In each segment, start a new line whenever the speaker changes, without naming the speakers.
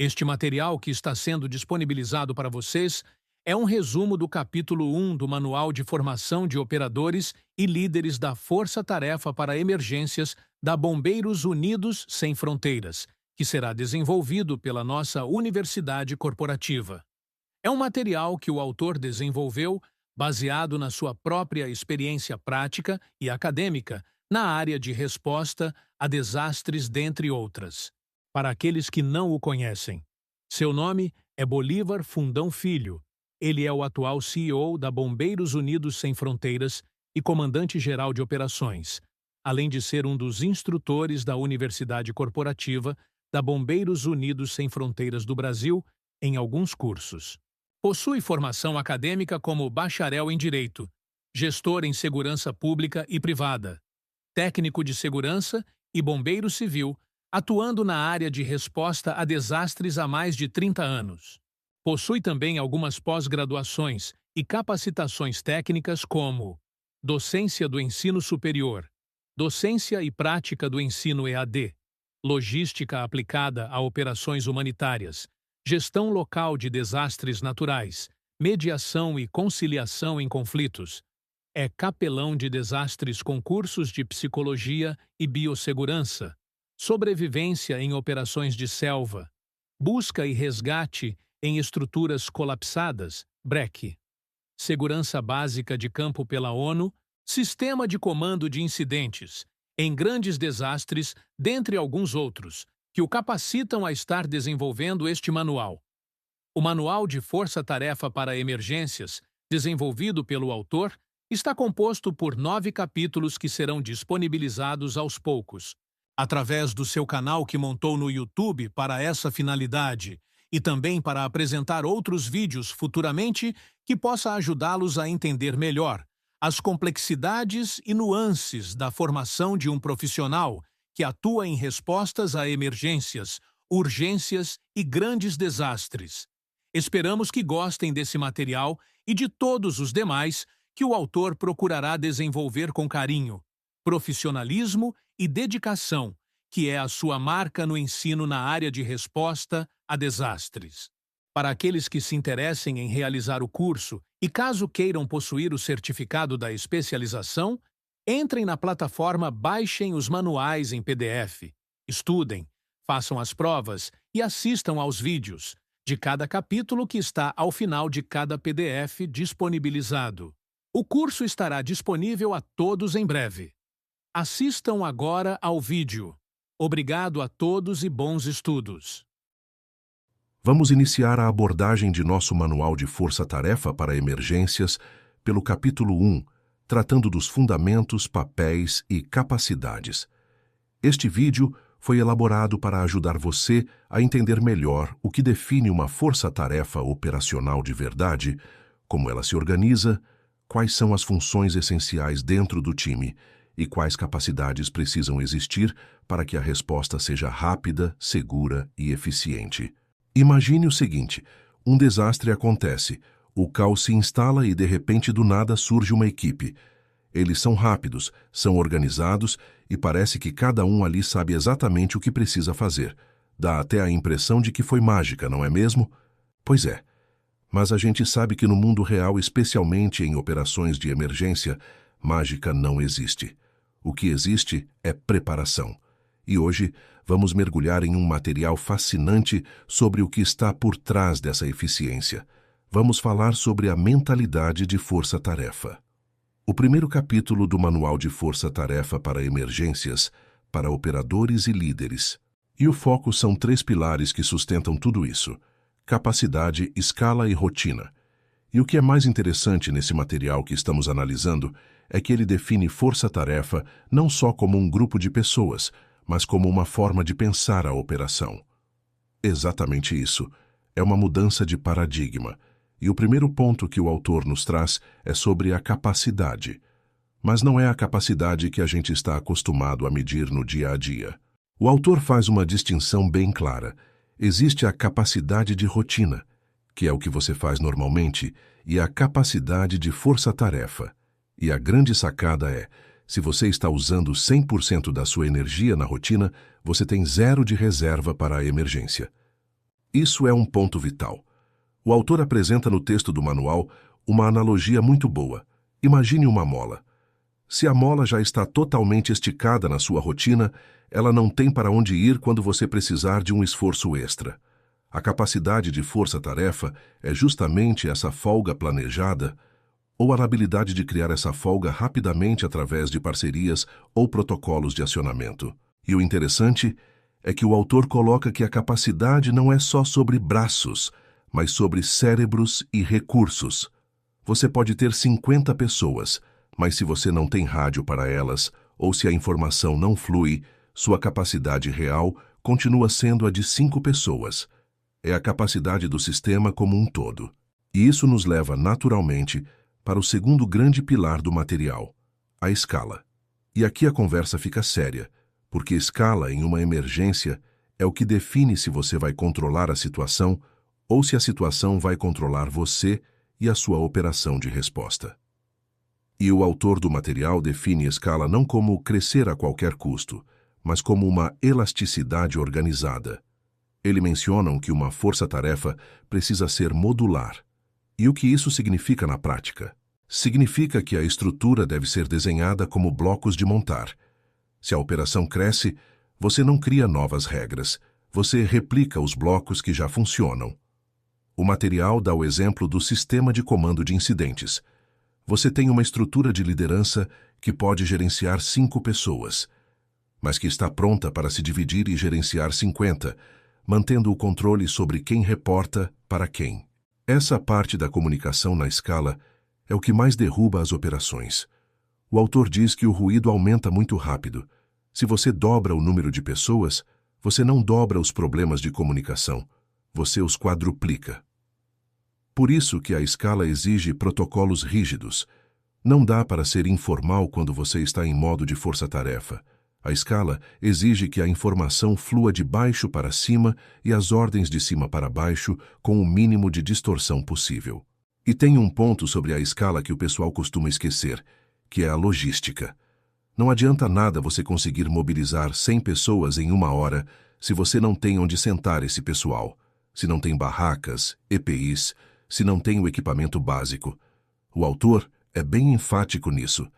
Este material que está sendo disponibilizado para vocês é um resumo do capítulo 1 do Manual de Formação de Operadores e Líderes da Força Tarefa para Emergências da Bombeiros Unidos Sem Fronteiras, que será desenvolvido pela nossa Universidade Corporativa. É um material que o autor desenvolveu baseado na sua própria experiência prática e acadêmica na área de resposta a desastres, dentre outras. Para aqueles que não o conhecem, seu nome é Bolívar Fundão Filho. Ele é o atual CEO da Bombeiros Unidos Sem Fronteiras e comandante-geral de operações, além de ser um dos instrutores da Universidade Corporativa da Bombeiros Unidos Sem Fronteiras do Brasil em alguns cursos. Possui formação acadêmica como bacharel em Direito, gestor em Segurança Pública e Privada, técnico de segurança e bombeiro civil, atuando na área de resposta a desastres há mais de 30 anos. Possui também algumas pós-graduações e capacitações técnicas como docência do ensino superior, docência e prática do ensino EAD, logística aplicada a operações humanitárias, gestão local de desastres naturais, mediação e conciliação em conflitos. É capelão de desastres com cursos de psicologia e biossegurança, sobrevivência em operações de selva, busca e resgate em estruturas colapsadas, BREC, segurança básica de campo pela ONU, sistema de comando de incidentes, em grandes desastres, dentre alguns outros, que o capacitam a estar desenvolvendo este manual. O Manual de Força-Tarefa para Emergências, desenvolvido pelo autor, está composto por 9 capítulos que serão disponibilizados aos poucos, através do seu canal que montou no YouTube para essa finalidade, e também para apresentar outros vídeos futuramente que possa ajudá-los a entender melhor as complexidades e nuances da formação de um profissional que atua em respostas a emergências, urgências e grandes desastres. Esperamos que gostem desse material e de todos os demais que o autor procurará desenvolver com carinho, profissionalismo e dedicação, que é a sua marca no ensino na área de resposta a desastres. Para aqueles que se interessem em realizar o curso e caso queiram possuir o certificado da especialização, entrem na plataforma, baixem os manuais em PDF, estudem, façam as provas e assistam aos vídeos de cada capítulo que está ao final de cada PDF disponibilizado. O curso estará disponível a todos em breve. Assistam agora ao vídeo. Obrigado a todos e bons estudos.
Vamos iniciar a abordagem de nosso Manual de Força-Tarefa para Emergências pelo capítulo 1, tratando dos fundamentos, papéis e capacidades. Este vídeo foi elaborado para ajudar você a entender melhor o que define uma força-tarefa operacional de verdade, como ela se organiza, quais são as funções essenciais dentro do time e quais capacidades precisam existir para que a resposta seja rápida, segura e eficiente. Imagine o seguinte: um desastre acontece, o caos se instala e de repente do nada surge uma equipe. Eles são rápidos, são organizados e parece que cada um ali sabe exatamente o que precisa fazer. Dá até a impressão de que foi mágica, não é mesmo? Pois é. Mas a gente sabe que no mundo real, especialmente em operações de emergência, mágica não existe. O que existe é preparação. E hoje vamos mergulhar em um material fascinante sobre o que está por trás dessa eficiência. Vamos falar sobre a mentalidade de força-tarefa. O primeiro capítulo do Manual de Força-Tarefa para Emergências, para operadores e líderes. E o foco são 3 pilares que sustentam tudo isso: capacidade, escala e rotina. E o que é mais interessante nesse material que estamos analisando é que ele define força-tarefa não só como um grupo de pessoas, mas como uma forma de pensar a operação. Exatamente isso. É uma mudança de paradigma. E o primeiro ponto que o autor nos traz é sobre a capacidade. Mas não é a capacidade que a gente está acostumado a medir no dia a dia. O autor faz uma distinção bem clara. Existe a capacidade de rotina, que é o que você faz normalmente, e a capacidade de força-tarefa. E a grande sacada é: se você está usando 100% da sua energia na rotina, você tem 0 de reserva para a emergência. Isso é um ponto vital. O autor apresenta no texto do manual uma analogia muito boa. Imagine uma mola. Se a mola já está totalmente esticada na sua rotina, ela não tem para onde ir quando você precisar de um esforço extra. A capacidade de força-tarefa é justamente essa folga planejada ou a habilidade de criar essa folga rapidamente através de parcerias ou protocolos de acionamento. E o interessante é que o autor coloca que a capacidade não é só sobre braços, mas sobre cérebros e recursos. Você pode ter 50 pessoas, mas se você não tem rádio para elas, ou se a informação não flui, sua capacidade real continua sendo a de 5 pessoas. É a capacidade do sistema como um todo. E isso nos leva naturalmente para o segundo grande pilar do material, a escala. E aqui a conversa fica séria, porque escala em uma emergência é o que define se você vai controlar a situação ou se a situação vai controlar você e a sua operação de resposta. E o autor do material define escala não como crescer a qualquer custo, mas como uma elasticidade organizada. Ele menciona que uma força-tarefa precisa ser modular. E o que isso significa na prática? Significa que a estrutura deve ser desenhada como blocos de montar. Se a operação cresce, você não cria novas regras, você replica os blocos que já funcionam. O material dá o exemplo do sistema de comando de incidentes. Você tem uma estrutura de liderança que pode gerenciar 5 pessoas, mas que está pronta para se dividir e gerenciar 50, mantendo o controle sobre quem reporta para quem. Essa parte da comunicação na escala é o que mais derruba as operações. O autor diz que o ruído aumenta muito rápido. Se você dobra o número de pessoas, você não dobra os problemas de comunicação, você os quadruplica. Por isso que a escala exige protocolos rígidos. Não dá para ser informal quando você está em modo de força-tarefa. A escala exige que a informação flua de baixo para cima e as ordens de cima para baixo com o mínimo de distorção possível. E tem um ponto sobre a escala que o pessoal costuma esquecer, que é a logística. Não adianta nada você conseguir mobilizar 100 pessoas em 1 hora se você não tem onde sentar esse pessoal, se não tem barracas, EPIs, se não tem o equipamento básico. O autor é bem enfático nisso.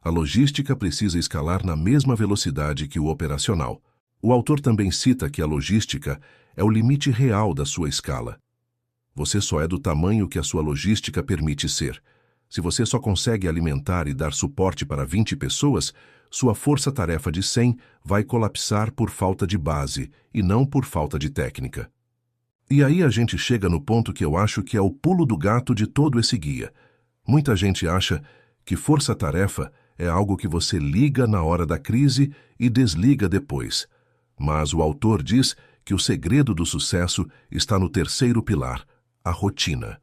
A logística precisa escalar na mesma velocidade que o operacional. O autor também cita que a logística é o limite real da sua escala. Você só é do tamanho que a sua logística permite ser. Se você só consegue alimentar e dar suporte para 20 pessoas, sua força-tarefa de 100 vai colapsar por falta de base e não por falta de técnica. E aí a gente chega no ponto que eu acho que é o pulo do gato de todo esse guia. Muita gente acha que força-tarefa é algo que você liga na hora da crise e desliga depois. Mas o autor diz que o segredo do sucesso está no terceiro pilar, a rotina.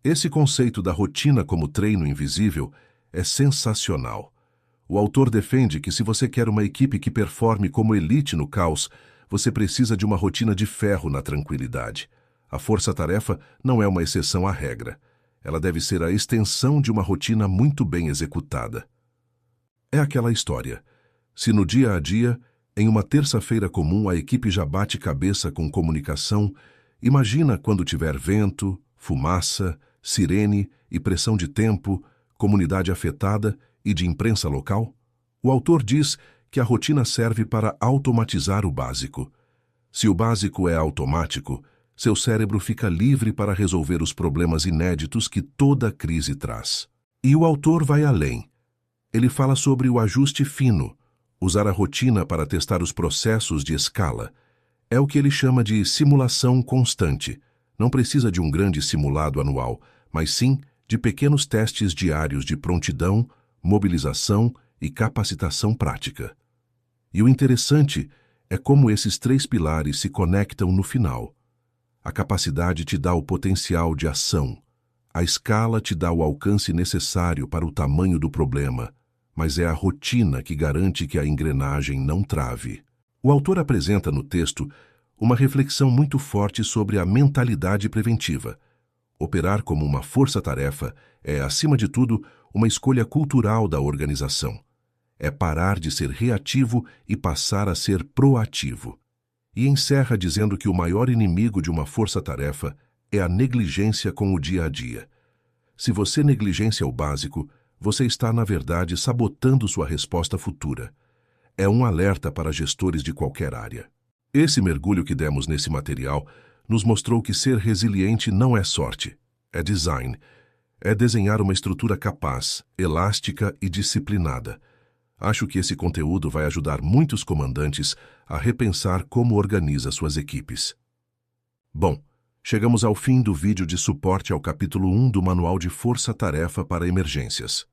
Esse conceito da rotina como treino invisível é sensacional. O autor defende que se você quer uma equipe que performe como elite no caos, você precisa de uma rotina de ferro na tranquilidade. A força-tarefa não é uma exceção à regra. Ela deve ser a extensão de uma rotina muito bem executada. É aquela história. Se no dia a dia, em uma terça-feira comum, a equipe já bate cabeça com comunicação, imagina quando tiver vento, fumaça, sirene e pressão de tempo, comunidade afetada e de imprensa local? O autor diz que a rotina serve para automatizar o básico. Se o básico é automático, seu cérebro fica livre para resolver os problemas inéditos que toda crise traz. E o autor vai além. Ele fala sobre o ajuste fino, usar a rotina para testar os processos de escala. É o que ele chama de simulação constante. Não precisa de um grande simulado anual, mas sim de pequenos testes diários de prontidão, mobilização e capacitação prática. E o interessante é como esses 3 pilares se conectam no final. A capacidade te dá o potencial de ação. A escala te dá o alcance necessário para o tamanho do problema, mas é a rotina que garante que a engrenagem não trave. O autor apresenta no texto uma reflexão muito forte sobre a mentalidade preventiva. Operar como uma força-tarefa é, acima de tudo, uma escolha cultural da organização. É parar de ser reativo e passar a ser proativo. e encerra dizendo que o maior inimigo de uma força-tarefa é a negligência com o dia a dia. Se você negligencia o básico, você está, na verdade, sabotando sua resposta futura. É um alerta para gestores de qualquer área. Esse mergulho que demos nesse material nos mostrou que ser resiliente não é sorte, é design. É desenhar uma estrutura capaz, elástica e disciplinada. Acho que esse conteúdo vai ajudar muitos comandantes a repensar como organiza suas equipes. Bom, chegamos ao fim do vídeo de suporte ao capítulo 1 do Manual de Força-Tarefa para Emergências.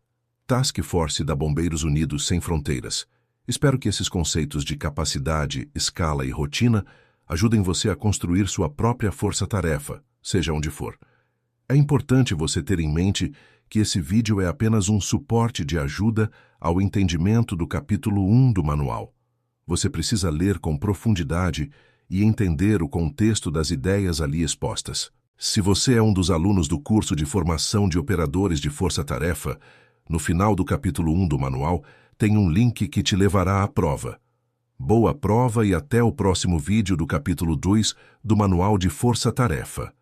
Task Force da Bombeiros Unidos Sem Fronteiras. Espero que esses conceitos de capacidade, escala e rotina ajudem você a construir sua própria força-tarefa, seja onde for. É importante você ter em mente que esse vídeo é apenas um suporte de ajuda ao entendimento do capítulo 1 do manual. Você precisa ler com profundidade e entender o contexto das ideias ali expostas. Se você é um dos alunos do curso de formação de operadores de força-tarefa, no final do capítulo 1 do manual tem um link que te levará à prova. Boa prova e até o próximo vídeo do capítulo 2 do Manual de Força-Tarefa.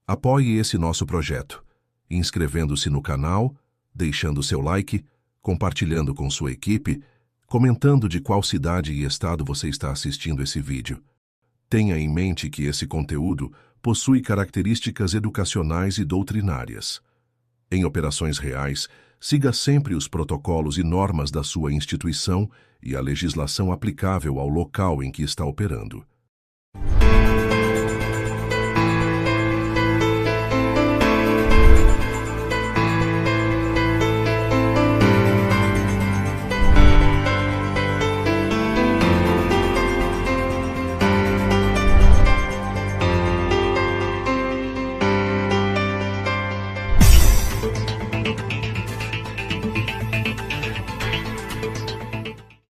Apoie esse nosso projeto, inscrevendo-se no canal, deixando seu like, compartilhando com sua equipe, comentando de qual cidade e estado você está assistindo esse vídeo. Tenha em mente que esse conteúdo possui características educacionais e doutrinárias. Em operações reais, siga sempre os protocolos e normas da sua instituição e a legislação aplicável ao local em que está operando.